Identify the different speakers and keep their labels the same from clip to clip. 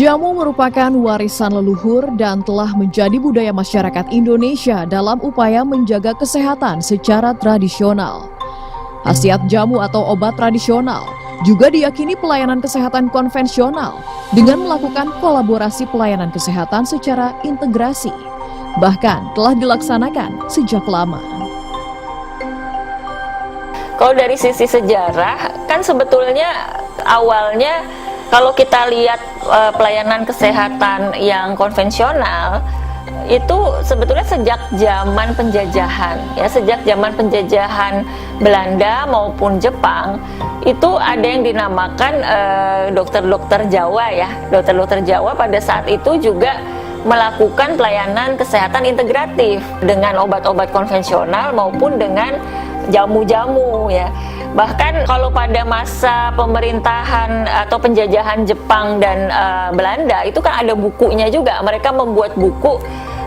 Speaker 1: Jamu merupakan warisan leluhur dan telah menjadi budaya masyarakat Indonesia dalam upaya menjaga kesehatan secara tradisional. Khasiat jamu atau obat tradisional juga diyakini pelayanan kesehatan konvensional dengan melakukan kolaborasi pelayanan kesehatan secara integrasi. Bahkan telah dilaksanakan sejak lama.
Speaker 2: Kalau dari sisi sejarah, kan sebetulnya awalnya kalau kita lihat pelayanan kesehatan yang konvensional itu sebetulnya sejak zaman penjajahan, ya sejak zaman penjajahan Belanda maupun Jepang itu ada yang dinamakan dokter-dokter Jawa ya. Dokter-dokter Jawa pada saat itu juga melakukan pelayanan kesehatan integratif dengan obat-obat konvensional maupun dengan jamu-jamu ya. Bahkan kalau pada masa pemerintahan atau penjajahan Jepang dan Belanda itu kan ada bukunya juga. Mereka membuat buku,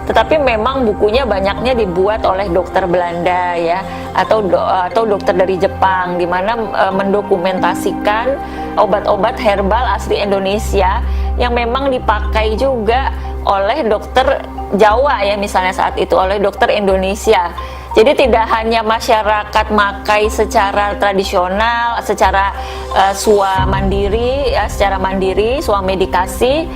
Speaker 2: tetapi memang bukunya banyaknya dibuat oleh dokter Belanda ya atau dokter dari Jepang, di mana mendokumentasikan obat-obat herbal asli Indonesia yang memang dipakai juga oleh dokter Jawa ya, misalnya saat itu oleh dokter Indonesia. Jadi tidak hanya masyarakat makai secara tradisional, secara swa mandiri, ya, secara mandiri, swa medikasi,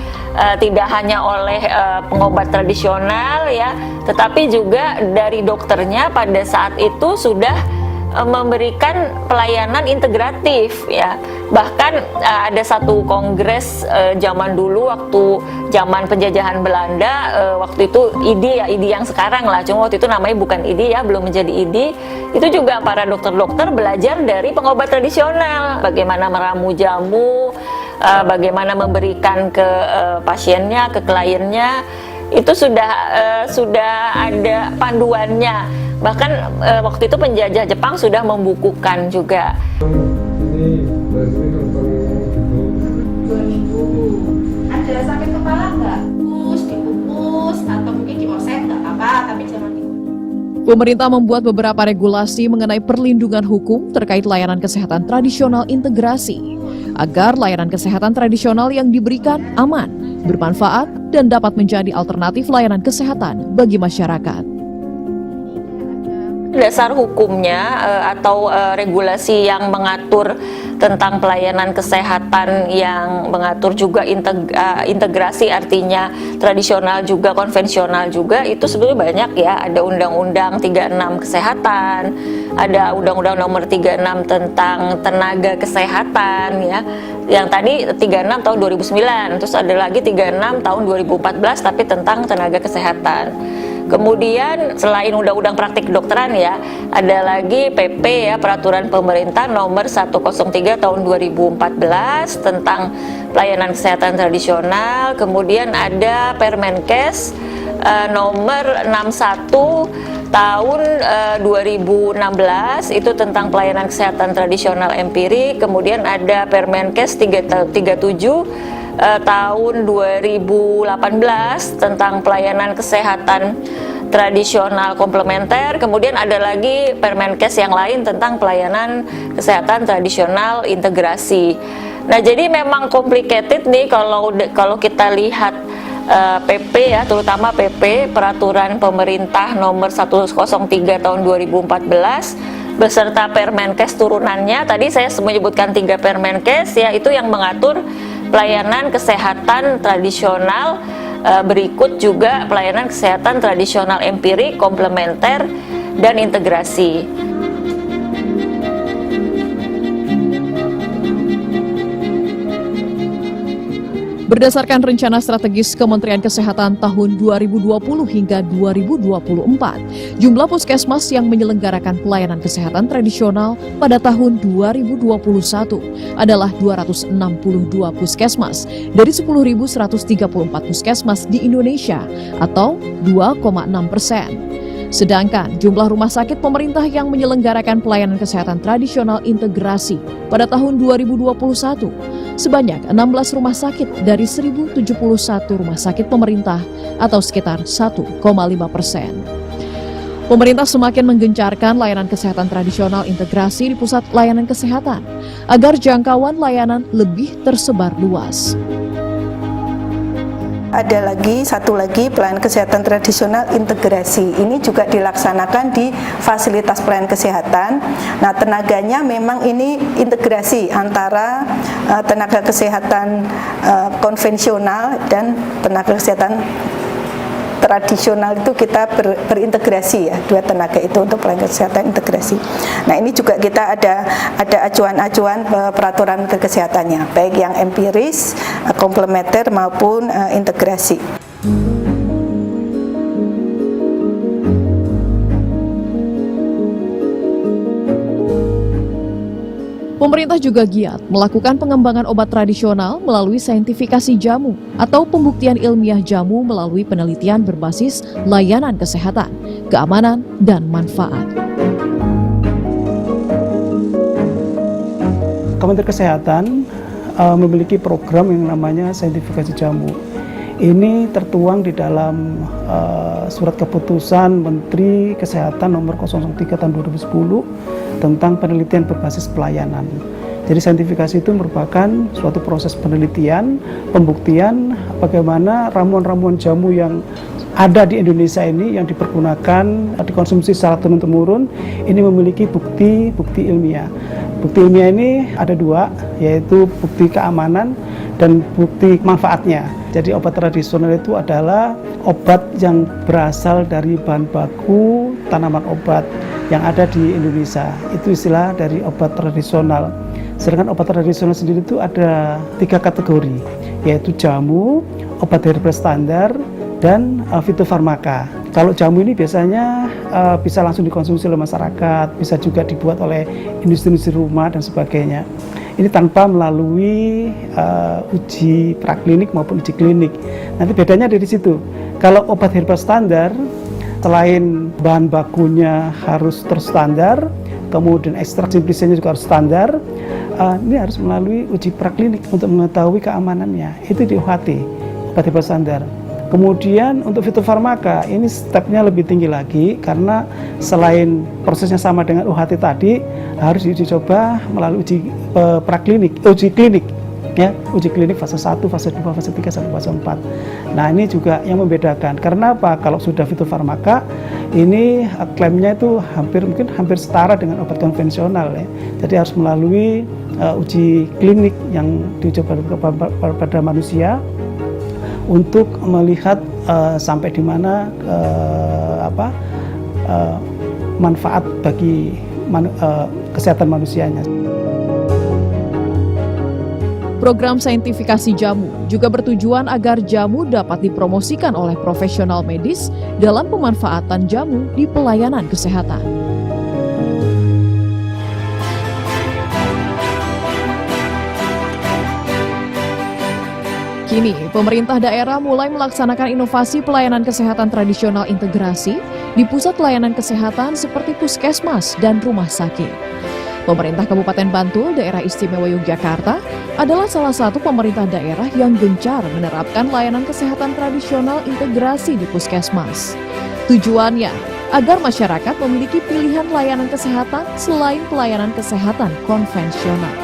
Speaker 2: tidak hanya oleh pengobat tradisional, ya, tetapi juga dari dokternya pada saat itu sudah memberikan pelayanan integratif, ya. Bahkan ada satu kongres zaman dulu waktu zaman penjajahan Belanda, waktu itu IDI ya, IDI yang sekarang lah, cuma waktu itu namanya bukan IDI ya, belum menjadi IDI. Itu juga para dokter-dokter belajar dari pengobat tradisional, bagaimana meramu jamu, bagaimana memberikan ke pasiennya, ke kliennya. Itu sudah ada panduannya. Bahkan waktu itu penjajah Jepang sudah membukukan juga.
Speaker 3: Ini resmi tentang
Speaker 4: 2000. Ada sakit kepala nggak? Dipupus, atau mungkin dioset nggak apa-apa, tapi jangan dikukus.
Speaker 1: Pemerintah membuat beberapa regulasi mengenai perlindungan hukum terkait layanan kesehatan tradisional integrasi, agar layanan kesehatan tradisional yang diberikan aman, bermanfaat, dan dapat menjadi alternatif layanan kesehatan bagi masyarakat.
Speaker 2: Dasar hukumnya atau regulasi yang mengatur tentang pelayanan kesehatan yang mengatur juga integrasi, artinya tradisional juga konvensional juga, itu sebenarnya banyak ya. Ada Undang-Undang 36 Kesehatan, ada Undang-Undang Nomor 36 tentang tenaga kesehatan ya. Yang tadi 36 tahun 2009, terus ada lagi 36 tahun 2014 tapi tentang tenaga kesehatan. Kemudian selain Undang-Undang Praktik Kedokteran ya, ada lagi PP ya, Peraturan Pemerintah Nomor 103 tahun 2014 tentang pelayanan kesehatan tradisional. Kemudian ada Permenkes Nomor 61 tahun 2016 itu tentang pelayanan kesehatan tradisional empirik. Kemudian ada Permenkes 37 tahun 2018 tentang pelayanan kesehatan tradisional komplementer. Kemudian ada lagi Permenkes yang lain tentang pelayanan kesehatan tradisional integrasi. Nah, jadi memang complicated nih kalau kita lihat PP ya, terutama PP Peraturan Pemerintah Nomor 103 tahun 2014 beserta Permenkes turunannya. Tadi saya menyebutkan 3 Permenkes ya, itu yang mengatur pelayanan kesehatan tradisional, berikut juga pelayanan kesehatan tradisional empirik, komplementer, dan integrasi.
Speaker 1: Berdasarkan rencana strategis Kementerian Kesehatan tahun 2020 hingga 2024, jumlah puskesmas yang menyelenggarakan pelayanan kesehatan tradisional pada tahun 2021 adalah 262 puskesmas dari 10.134 puskesmas di Indonesia atau 2,6%. Sedangkan jumlah rumah sakit pemerintah yang menyelenggarakan pelayanan kesehatan tradisional integrasi pada tahun 2021 sebanyak 16 rumah sakit dari 1.071 rumah sakit pemerintah atau sekitar 1,5%. Pemerintah semakin menggencarkan layanan kesehatan tradisional integrasi di pusat layanan kesehatan agar jangkauan layanan lebih tersebar luas.
Speaker 5: Ada satu lagi pelayanan kesehatan tradisional integrasi. Ini juga dilaksanakan di fasilitas pelayanan kesehatan. Nah, tenaganya memang ini integrasi antara tenaga kesehatan konvensional dan tenaga kesehatan tradisional. Itu kita berintegrasi ya, dua tenaga itu untuk pelayanan kesehatan integrasi. Nah, ini juga kita ada acuan-acuan peraturan menteri kesehatannya, baik yang empiris, komplementer maupun integrasi.
Speaker 1: Pemerintah juga giat melakukan pengembangan obat tradisional melalui saintifikasi jamu atau pembuktian ilmiah jamu melalui penelitian berbasis layanan kesehatan, keamanan, dan manfaat.
Speaker 6: Kementerian Kesehatan memiliki program yang namanya saintifikasi jamu. Ini tertuang di dalam surat keputusan Menteri Kesehatan nomor 03 tahun 2010 tentang penelitian berbasis pelayanan. Jadi saintifikasi itu merupakan suatu proses penelitian, pembuktian bagaimana ramuan-ramuan jamu yang ada di Indonesia ini yang dipergunakan, dikonsumsi secara turun-temurun, ini memiliki bukti ilmiah. Bukti ilmiah ini ada dua, yaitu bukti keamanan dan bukti manfaatnya. Jadi obat tradisional itu adalah obat yang berasal dari bahan baku tanaman obat yang ada di Indonesia. Itu istilah dari obat tradisional. Sedangkan obat tradisional sendiri itu ada 3 kategori, yaitu jamu, obat herbal standar, dan fitofarmaka. Kalau jamu ini biasanya bisa langsung dikonsumsi oleh masyarakat, bisa juga dibuat oleh industri-industri rumah dan sebagainya. Ini tanpa melalui uji praklinik maupun uji klinik. Nanti bedanya dari situ. Kalau obat herbal standar, selain bahan bakunya harus terstandar, kemudian ekstrak simplisnya juga harus standar, ini harus melalui uji praklinik untuk mengetahui keamanannya. Itu di UHT, obat herbal standar. Kemudian untuk fitofarmaka, ini stepnya lebih tinggi lagi karena selain prosesnya sama dengan UHT tadi, harus dicoba melalui uji klinik, ya, uji klinik fase 1, fase 2, fase 3, sampai fase 4. Nah, ini juga yang membedakan. Karena apa? Kalau sudah fitofarmaka, ini klaimnya itu mungkin hampir setara dengan obat konvensional, ya. Jadi harus melalui uji klinik yang dicoba pada manusia untuk melihat sampai di mana manfaat bagi kesehatan manusianya.
Speaker 1: Program saintifikasi jamu juga bertujuan agar jamu dapat dipromosikan oleh profesional medis dalam pemanfaatan jamu di pelayanan kesehatan. Kini, pemerintah daerah mulai melaksanakan inovasi pelayanan kesehatan tradisional integrasi di pusat pelayanan kesehatan seperti puskesmas dan rumah sakit. Pemerintah Kabupaten Bantul, Daerah Istimewa Yogyakarta, adalah salah satu pemerintah daerah yang gencar menerapkan layanan kesehatan tradisional integrasi di puskesmas. Tujuannya, agar masyarakat memiliki pilihan layanan kesehatan selain pelayanan kesehatan konvensional.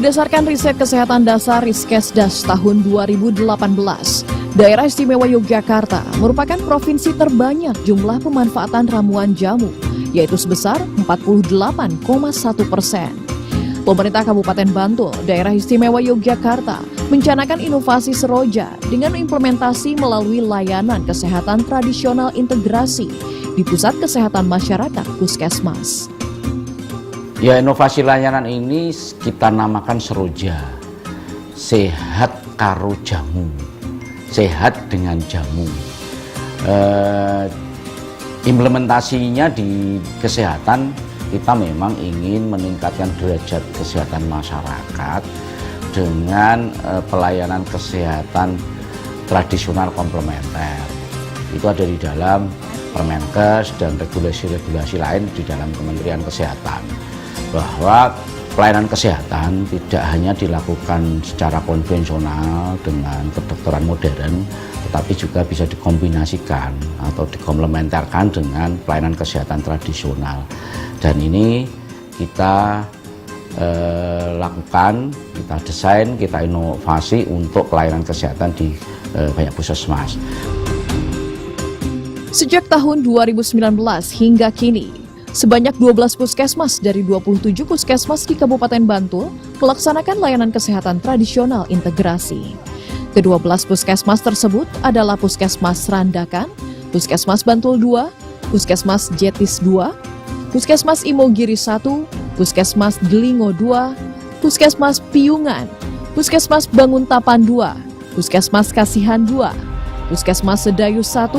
Speaker 1: Berdasarkan riset kesehatan dasar Riskesdas tahun 2018, Daerah Istimewa Yogyakarta merupakan provinsi terbanyak jumlah pemanfaatan ramuan jamu, yaitu sebesar 48,1%. Pemerintah Kabupaten Bantul, Daerah Istimewa Yogyakarta, mencanangkan inovasi seroja dengan implementasi melalui layanan kesehatan tradisional integrasi di Pusat Kesehatan Masyarakat Puskesmas.
Speaker 7: Ya, inovasi layanan ini kita namakan seroja, sehat karo jamu, sehat dengan jamu. Implementasinya di kesehatan, kita memang ingin meningkatkan derajat kesehatan masyarakat dengan pelayanan kesehatan tradisional komplementer. itu ada di dalam Permenkes dan regulasi-regulasi lain di dalam Kementerian Kesehatan, bahwa pelayanan kesehatan tidak hanya dilakukan secara konvensional dengan kedokteran modern, tetapi juga bisa dikombinasikan atau dikomplementarkan dengan pelayanan kesehatan tradisional. Dan ini kita lakukan, kita desain, kita inovasi untuk pelayanan kesehatan di banyak puskesmas.
Speaker 1: Sejak tahun 2019 hingga kini, sebanyak 12 puskesmas dari 27 puskesmas di Kabupaten Bantul melaksanakan layanan kesehatan tradisional integrasi. Ke-12 puskesmas tersebut adalah Puskesmas Randakan, Puskesmas Bantul 2, Puskesmas Jetis 2, Puskesmas Imogiri 1, Puskesmas Delingo 2, Puskesmas Piungan, Puskesmas Banguntapan 2, Puskesmas Kasihan 2, Puskesmas Sedayu 1,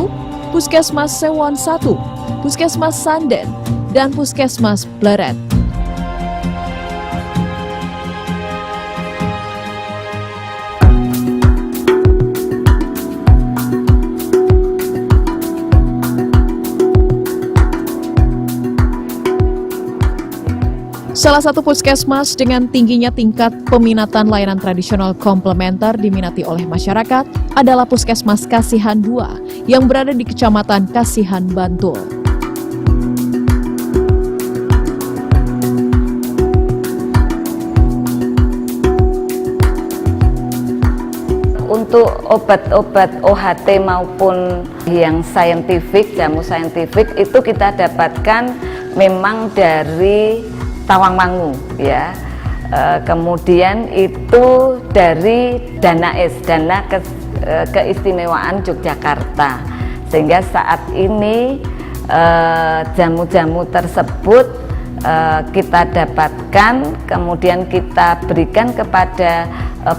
Speaker 1: Puskesmas Sewon 1, Puskesmas Sanden, dan Puskesmas Pleret. Salah satu puskesmas dengan tingginya tingkat peminatan layanan tradisional komplementer diminati oleh masyarakat adalah Puskesmas Kasihan 2 yang berada di Kecamatan Kasihan, Bantul.
Speaker 8: Untuk obat-obat OHT maupun yang saintifik, jamu saintifik itu kita dapatkan memang dari Tawangmangu ya. Kemudian itu dari dana keistimewaan Yogyakarta, sehingga saat ini jamu-jamu tersebut kita dapatkan, kemudian kita berikan kepada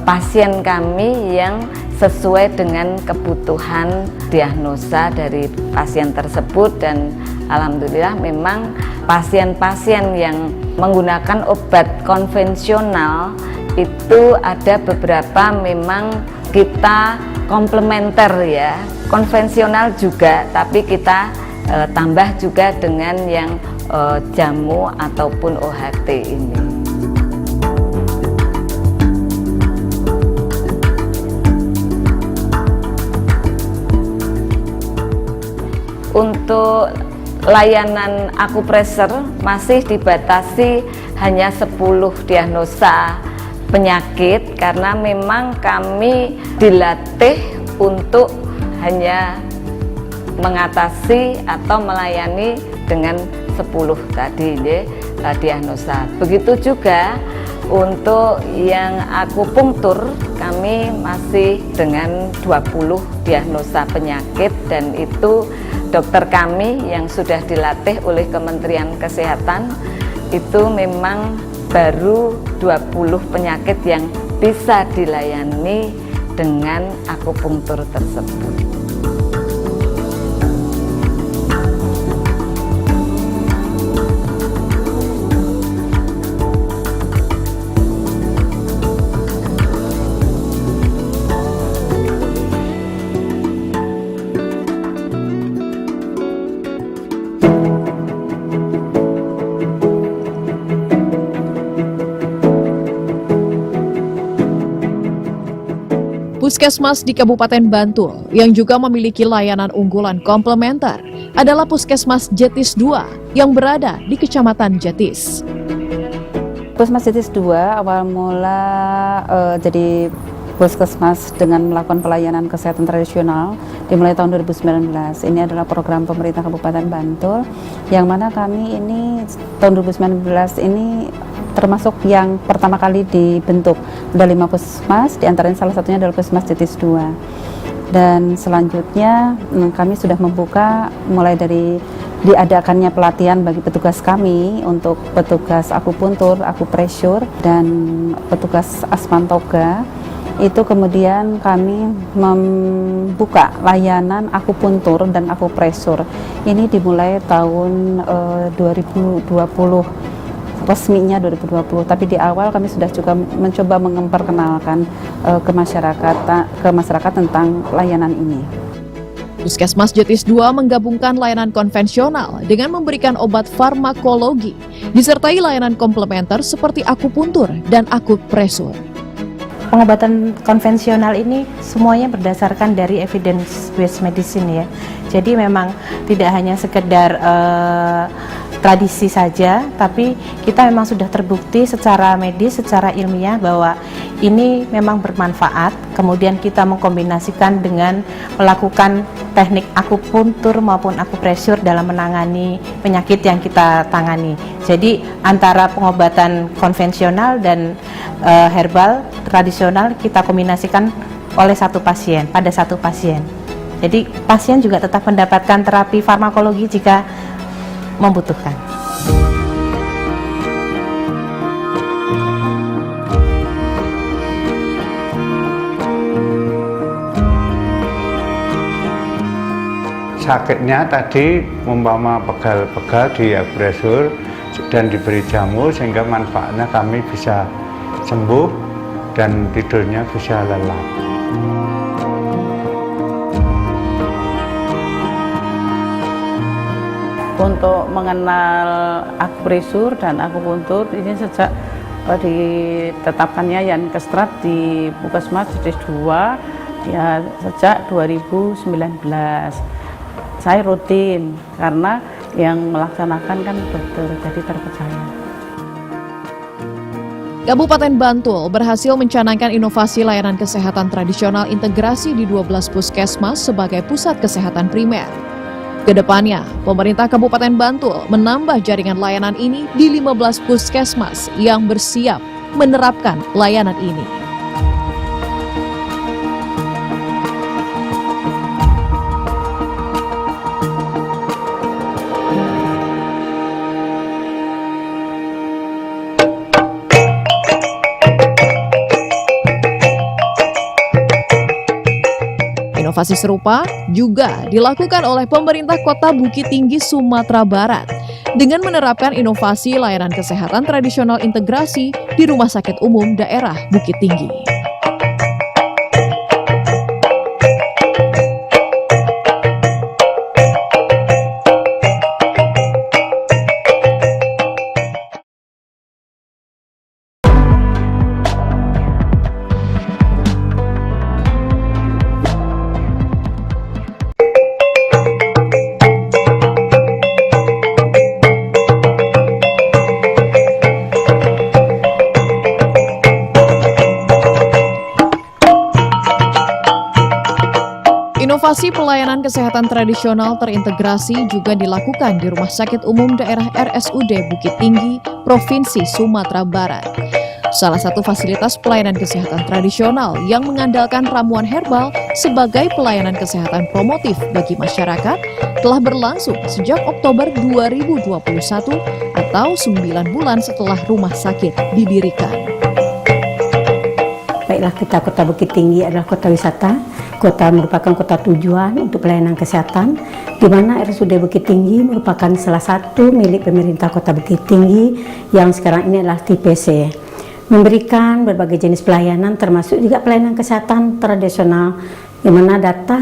Speaker 8: pasien kami yang sesuai dengan kebutuhan diagnosa dari pasien tersebut. Dan alhamdulillah memang pasien-pasien yang menggunakan obat konvensional itu ada beberapa memang kita komplementer ya, konvensional juga, tapi kita tambah juga dengan yang jamu ataupun OHT ini. Untuk layanan akupresur masih dibatasi hanya 10 diagnosa penyakit, karena memang kami dilatih untuk hanya mengatasi atau melayani dengan 10 tadi diagnosa. Begitu juga untuk yang akupunktur kami masih dengan 20 diagnosa penyakit, dan itu dokter kami yang sudah dilatih oleh Kementerian Kesehatan itu memang baru 20 penyakit yang bisa dilayani dengan akupunktur tersebut.
Speaker 1: Puskesmas di Kabupaten Bantul yang juga memiliki layanan unggulan komplementer adalah Puskesmas Jetis 2 yang berada di Kecamatan Jetis.
Speaker 9: Puskesmas Jetis 2 awal mula jadi puskesmas dengan melakukan pelayanan kesehatan tradisional dimulai tahun 2019. Ini adalah program pemerintah Kabupaten Bantul yang mana kami ini tahun 2019 ini termasuk yang pertama kali dibentuk. Ada 5 puskesmas, diantaranya salah satunya adalah Puskesmas Jetis 2. Dan selanjutnya kami sudah membuka mulai dari diadakannya pelatihan bagi petugas kami untuk petugas akupuntur, akupresur, dan petugas asmantoga. Itu kemudian kami membuka layanan akupuntur dan akupresur. Ini dimulai tahun 2020. Resminya 2020, tapi di awal kami sudah juga mencoba memperkenalkan ke masyarakat tentang layanan ini.
Speaker 1: Puskesmas Jetis 2 menggabungkan layanan konvensional dengan memberikan obat farmakologi, disertai layanan komplementer seperti akupuntur dan akupresur.
Speaker 10: Pengobatan konvensional ini semuanya berdasarkan dari evidence based medicine ya. Jadi memang tidak hanya sekedar tradisi saja, tapi kita memang sudah terbukti secara medis, secara ilmiah bahwa ini memang bermanfaat. Kemudian kita mengkombinasikan dengan melakukan teknik akupuntur maupun akupresur dalam menangani penyakit yang kita tangani. Jadi antara pengobatan konvensional dan herbal tradisional kita kombinasikan oleh pada satu pasien. Jadi pasien juga tetap mendapatkan terapi farmakologi jika membutuhkan.
Speaker 11: Sakitnya tadi umpama pegal-pegal di akupresur dan diberi jamu sehingga manfaatnya kami bisa sembuh dan tidurnya bisa lelap.
Speaker 9: Untuk mengenal akupresur dan akupuntur ini sejak ditetapkannya Yankesstrat di Puskesmas Jetis 2 ya sejak 2019. Saya rutin karena yang melaksanakan kan dokter, jadi terpercaya.
Speaker 1: Kabupaten Bantul berhasil mencanangkan inovasi layanan kesehatan tradisional integrasi di 12 puskesmas sebagai pusat kesehatan primer. Kedepannya, pemerintah Kabupaten Bantul menambah jaringan layanan ini di 15 puskesmas yang bersiap menerapkan layanan ini. Inovasi serupa juga dilakukan oleh pemerintah Kota Bukit Tinggi, Sumatera Barat dengan menerapkan inovasi layanan kesehatan tradisional integrasi di Rumah Sakit Umum Daerah Bukit Tinggi. Inovasi pelayanan kesehatan tradisional terintegrasi juga dilakukan di Rumah Sakit Umum Daerah RSUD Bukit Tinggi, Provinsi Sumatera Barat. Salah satu fasilitas pelayanan kesehatan tradisional yang mengandalkan ramuan herbal sebagai pelayanan kesehatan promotif bagi masyarakat telah berlangsung sejak Oktober 2021 atau 9 bulan setelah rumah sakit didirikan.
Speaker 12: Baiklah, kita Kota Bukit Tinggi adalah kota wisata. Kota merupakan kota tujuan untuk pelayanan kesehatan, di mana RSUD Bukit Tinggi merupakan salah satu milik pemerintah Kota Bukit Tinggi yang sekarang ini adalah TPC. Memberikan berbagai jenis pelayanan termasuk juga pelayanan kesehatan tradisional, di mana data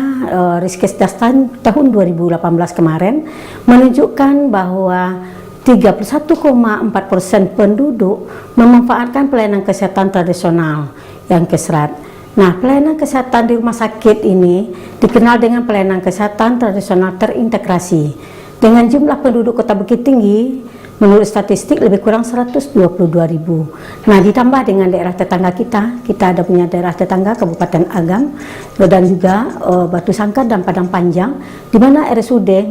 Speaker 12: Riskesdas tahun 2018 kemarin menunjukkan bahwa 31,4% penduduk memanfaatkan pelayanan kesehatan tradisional yang Yankesstrat. Nah, pelayanan kesehatan di rumah sakit ini dikenal dengan pelayanan kesehatan tradisional terintegrasi. Dengan jumlah penduduk Kota Bukit Tinggi, menurut statistik lebih kurang 122.000. Nah, ditambah dengan daerah tetangga kita ada punya daerah tetangga Kabupaten Agam dan juga Batu Sangkar dan Padang Panjang, di mana RSUD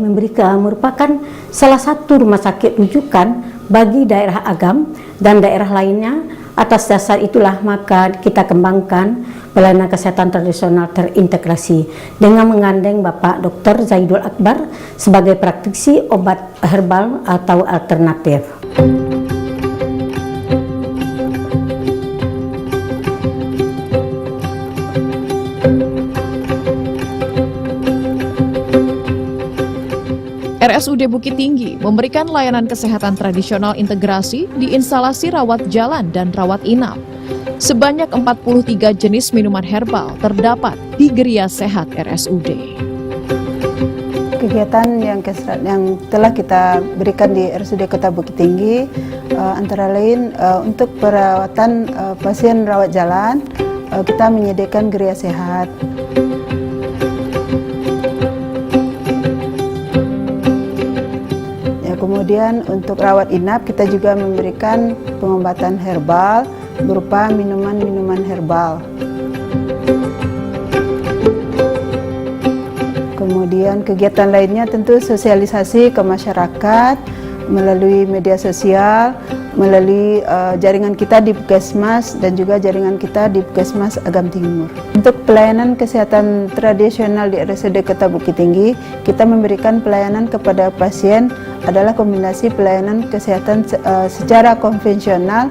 Speaker 12: merupakan salah satu rumah sakit rujukan bagi daerah Agam dan daerah lainnya. Atas dasar itulah maka kita kembangkan pelayanan kesehatan tradisional terintegrasi dengan menggandeng Bapak Dr. Zaidul Akbar sebagai praktisi obat herbal atau alternatif.
Speaker 1: RSUD Bukit Tinggi memberikan layanan kesehatan tradisional integrasi di instalasi rawat jalan dan rawat inap. Sebanyak 43 jenis minuman herbal terdapat di Geria Sehat RSUD.
Speaker 5: kegiatan yang telah kita berikan di RSUD Kota Bukit Tinggi antara lain untuk perawatan pasien rawat jalan, kita menyediakan geria sehat. Kemudian untuk rawat inap kita juga memberikan pengobatan herbal berupa minuman-minuman herbal. Kemudian kegiatan lainnya tentu sosialisasi ke masyarakat melalui media sosial, melalui jaringan kita di Puskesmas dan juga jaringan kita di Puskesmas Agam Timur. Untuk pelayanan kesehatan tradisional di RSUD Kota Bukit Tinggi, kita memberikan pelayanan kepada pasien adalah kombinasi pelayanan kesehatan secara konvensional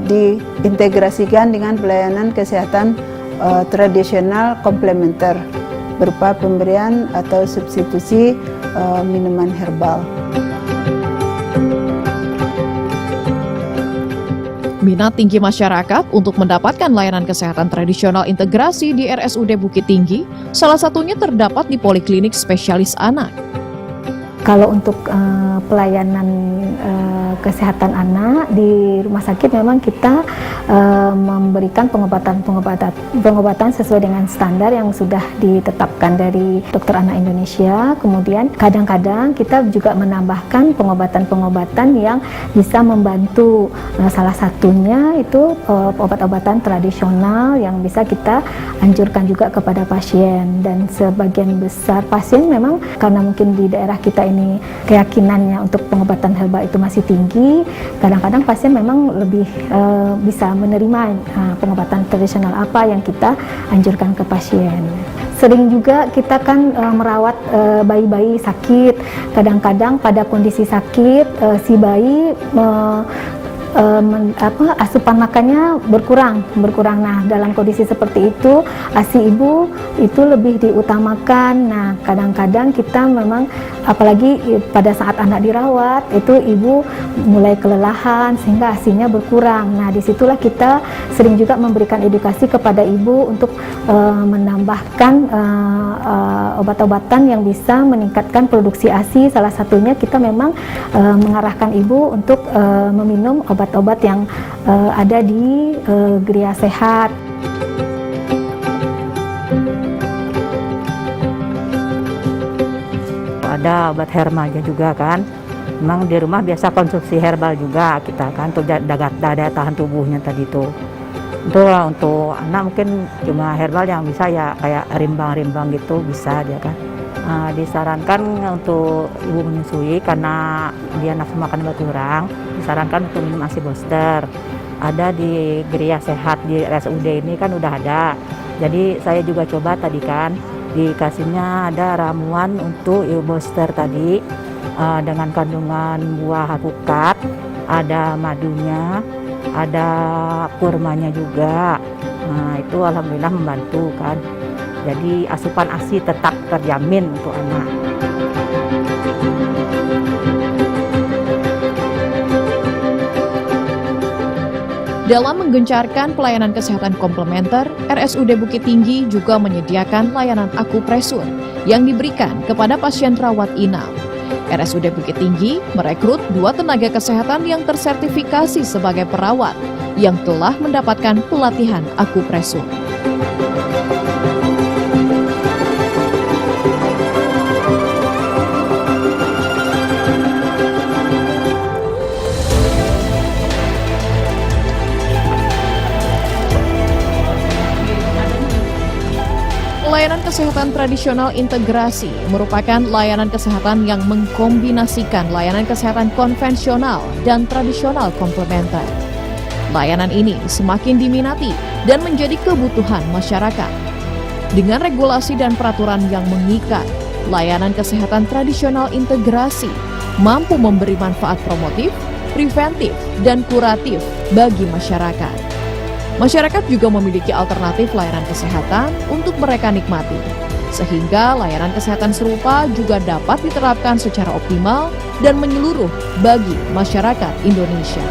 Speaker 5: diintegrasikan dengan pelayanan kesehatan tradisional komplementer berupa pemberian atau substitusi minuman herbal.
Speaker 1: Minat tinggi masyarakat untuk mendapatkan layanan kesehatan tradisional integrasi di RSUD Bukit Tinggi, salah satunya terdapat di Poliklinik Spesialis Anak.
Speaker 13: Kalau untuk pelayanan kesehatan anak di rumah sakit memang kita memberikan pengobatan sesuai dengan standar yang sudah ditetapkan dari Dokter Anak Indonesia. Kemudian kadang-kadang kita juga menambahkan pengobatan-pengobatan yang bisa membantu. Salah satunya itu obat-obatan tradisional yang bisa kita anjurkan juga kepada pasien, dan sebagian besar pasien memang karena mungkin di daerah kita ini keyakinannya untuk pengobatan herbal itu masih tinggi, kadang-kadang pasien memang lebih bisa menerima pengobatan tradisional apa yang kita anjurkan ke pasien. Sering juga kita kan merawat bayi-bayi sakit, kadang-kadang pada kondisi sakit si bayi asupan makannya berkurang. Nah, dalam kondisi seperti itu ASI ibu itu lebih diutamakan. Nah, kadang-kadang kita memang apalagi pada saat anak dirawat itu ibu mulai kelelahan sehingga ASInya berkurang. Nah, disitulah kita sering juga memberikan edukasi kepada ibu untuk menambahkan obat-obatan yang bisa meningkatkan produksi ASI. Salah satunya kita memang mengarahkan ibu untuk meminum obat-obat yang ada di geria sehat.
Speaker 14: Ada obat herbalnya juga kan. Memang di rumah biasa konsumsi herbal juga kita kan untuk daya tahan tubuhnya tadi itu. Untuk anak mungkin cuma herbal yang bisa ya kayak rimbang-rimbang gitu bisa dia kan. Disarankan untuk ibu menyusui karena dia nafsu makan berkurang, disarankan untuk minum ASI booster. Ada di geria sehat di RSUD ini kan udah ada. Jadi saya juga coba tadi kan dikasihnya ada ramuan untuk ibu booster tadi dengan kandungan buah alpukat, ada madunya, ada kurmanya juga. Nah itu alhamdulillah membantu kan. Jadi asupan ASI tetap terjamin untuk anak.
Speaker 1: Dalam menggencarkan pelayanan kesehatan komplementer, RSUD Bukit Tinggi juga menyediakan layanan akupresur yang diberikan kepada pasien rawat inap. RSUD Bukit Tinggi merekrut 2 tenaga kesehatan yang tersertifikasi sebagai perawat yang telah mendapatkan pelatihan akupresur. Layanan kesehatan tradisional integrasi merupakan layanan kesehatan yang mengkombinasikan layanan kesehatan konvensional dan tradisional komplementer. Layanan ini semakin diminati dan menjadi kebutuhan masyarakat. Dengan regulasi dan peraturan yang mengikat, layanan kesehatan tradisional integrasi mampu memberi manfaat promotif, preventif, dan kuratif bagi masyarakat. Masyarakat juga memiliki alternatif layanan kesehatan untuk mereka nikmati, sehingga layanan kesehatan serupa juga dapat diterapkan secara optimal dan menyeluruh bagi masyarakat Indonesia.